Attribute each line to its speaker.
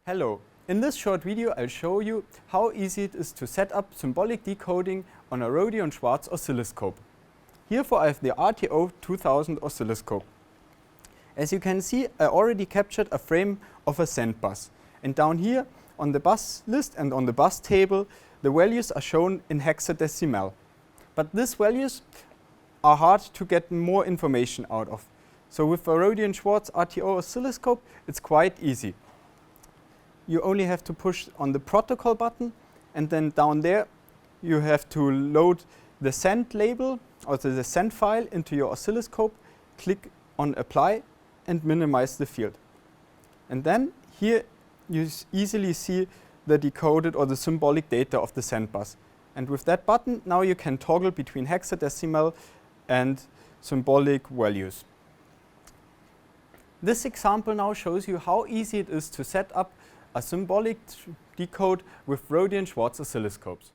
Speaker 1: Hello, in this short video I'll show you how easy it is to set up symbolic decoding on a Rohde and Schwarz oscilloscope. Herefore I have the RTO 2000 oscilloscope. As you can see, I already captured a frame of a send bus, and down here on the bus list and on the bus table the values are shown in hexadecimal. But these values are hard to get more information out of. So with a Rohde and Schwarz RTO oscilloscope it's quite easy. You only have to push on the protocol button, and then down there you have to load the send label, also the send file, into your oscilloscope, click on apply and minimize the field. And then here you easily see the decoded or the symbolic data of the send bus. And with that button now you can toggle between hexadecimal and symbolic values. This example now shows you how easy it is to set up a symbolic decode with Rohde and Schwarz oscilloscopes.